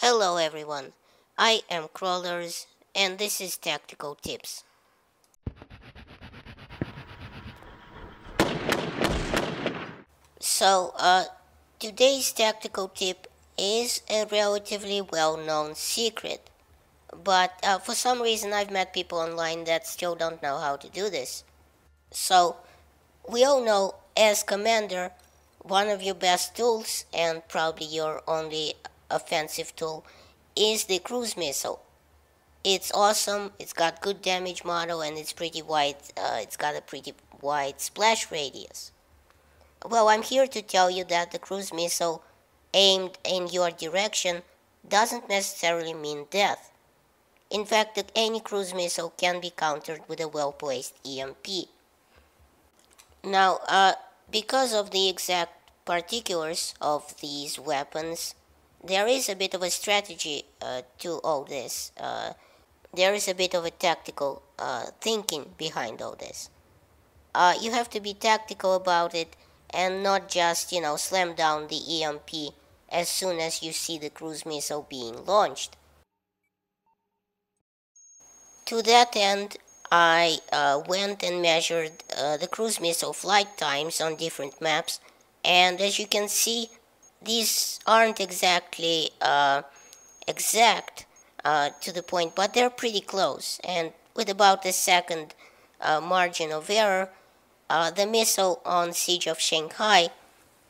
Hello everyone, I am Crawlers and this is Tactical Tips. So, today's tactical tip is a relatively well-known secret, but for some reason I've met people online that still don't know how to do this. So, we all know as commander, one of your best tools and probably your only offensive tool is the cruise missile. It's awesome, it's got good damage model, and it's pretty wide, it's got a pretty wide splash radius. Well, I'm here to tell you that the cruise missile aimed in your direction doesn't necessarily mean death. In fact, any cruise missile can be countered with a well-placed EMP. Now, because of the exact particulars of these weapons, there is a bit of a strategy to all this. There is a bit of a tactical thinking behind all this. You have to be tactical about it and not just, slam down the EMP as soon as you see the cruise missile being launched. To that end, I went and measured the cruise missile flight times on different maps, and as you can see, these aren't exactly exact to the point, but they're pretty close, and with about a second margin of error, the missile on Siege of Shanghai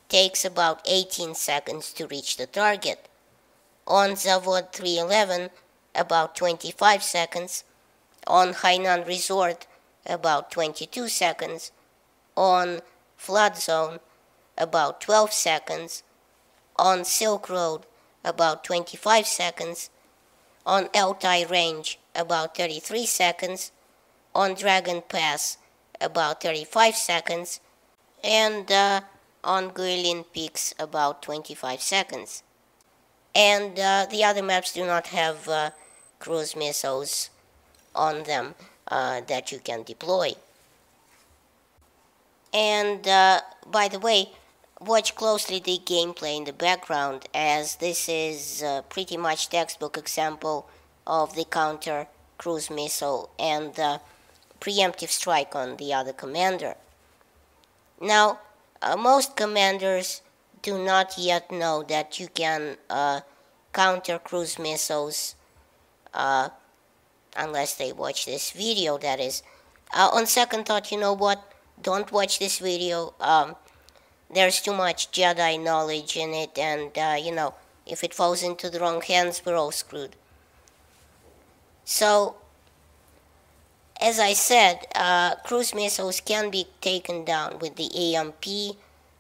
takes about 18 seconds to reach the target. On Zavod 311, about 25 seconds. On Hainan Resort, about 22 seconds. On Flood Zone, about 12 seconds. On Silk Road, about 25 seconds. On Altai Range, about 33 seconds. On Dragon Pass, about 35 seconds. And on Guilin Peaks, about 25 seconds. And the other maps do not have cruise missiles on them that you can deploy. And by the way, watch closely the gameplay in the background, as this is pretty much textbook example of the counter cruise missile and the preemptive strike on the other commander. Now, most commanders do not yet know that you can counter cruise missiles unless they watch this video, that is. On second thought, you know what? Don't watch this video. There's too much Jedi knowledge in it, and, if it falls into the wrong hands, we're all screwed. So, as I said, cruise missiles can be taken down with the EMP,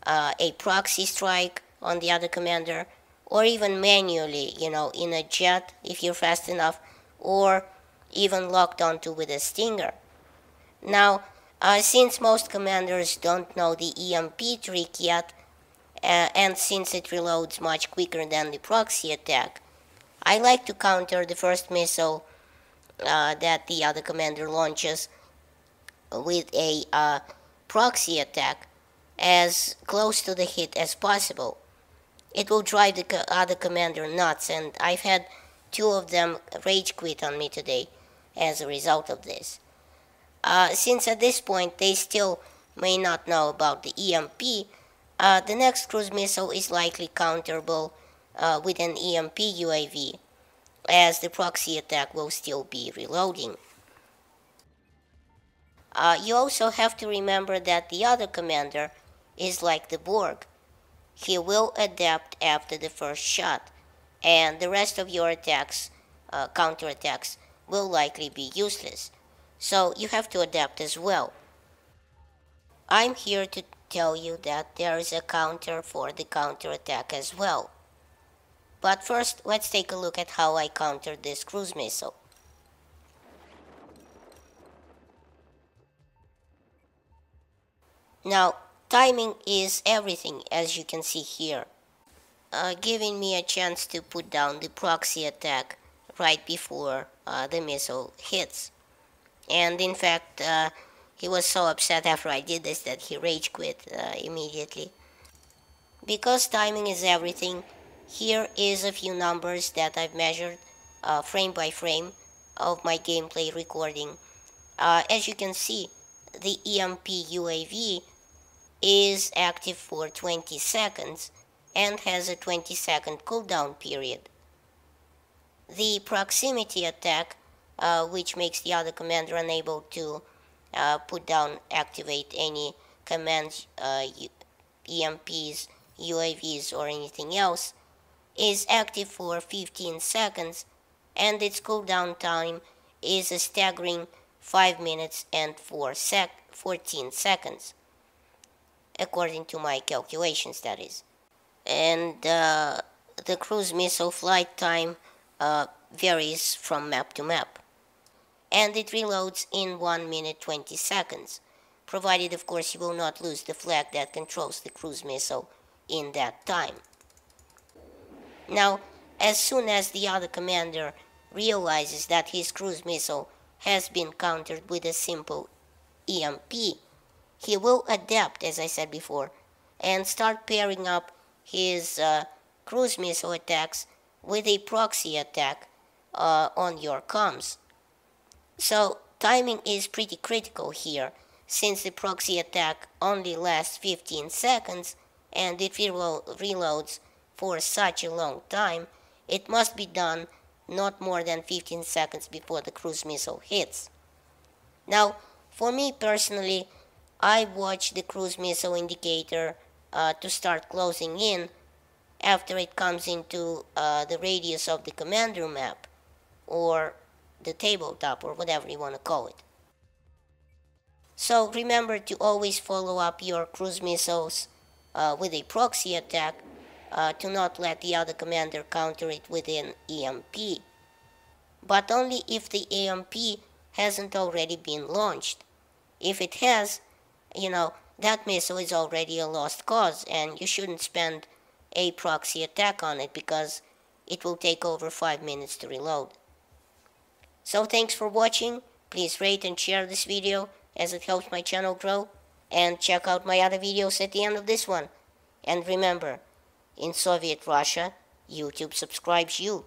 a proxy strike on the other commander, or even manually, in a jet if you're fast enough, or even locked onto with a stinger. Now, since most commanders don't know the EMP trick yet, and since it reloads much quicker than the proxy attack, I like to counter the first missile that the other commander launches with a proxy attack as close to the hit as possible. It will drive the other commander nuts, and I've had 2 of them rage quit on me today as a result of this. Since at this point they still may not know about the EMP, the next cruise missile is likely counterable with an EMP UAV, as the proxy attack will still be reloading. You also have to remember that the other commander is like the Borg. He will adapt after the first shot, and the rest of your attacks, counterattacks, will likely be useless. So you have to adapt as well. I'm here to tell you that there is a counter for the counterattack as well. But first, let's take a look at how I countered this cruise missile. Now, timing is everything, as you can see here, giving me a chance to put down the proxy attack right before the missile hits. And in fact, he was so upset after I did this that he rage quit immediately. Because timing is everything, Here is a few numbers that I've measured frame by frame of my gameplay recording. As you can see, the EMP UAV is active for 20 seconds and has a 20-second cooldown period. The proximity attack, which makes the other commander unable to activate any commands, EMPs, UAVs, or anything else, is active for 15 seconds, and its cooldown time is a staggering 5 minutes and 14 seconds, according to my calculations, that is. And the cruise missile flight time varies from map to map, and it reloads in 1 minute 20 seconds, provided of course you will not lose the flag that controls the cruise missile in that time. Now, as soon as the other commander realizes that his cruise missile has been countered with a simple EMP, he will adapt, as I said before, and start pairing up his cruise missile attacks with a proxy attack on your comms. So timing is pretty critical here, since the proxy attack only lasts 15 seconds and it reloads for such a long time. It must be done not more than 15 seconds before the cruise missile hits. Now, for me personally, I watch the cruise missile indicator to start closing in after it comes into the radius of the commander map, or the tabletop, or whatever you want to call it. So remember to always follow up your cruise missiles with a proxy attack to not let the other commander counter it with an EMP. But only if the EMP hasn't already been launched. If it has, that missile is already a lost cause, and you shouldn't spend a proxy attack on it because it will take over 5 minutes to reload. So thanks for watching. Please rate and share this video as it helps my channel grow, and check out my other videos at the end of this one. And remember, in Soviet Russia, YouTube subscribes you.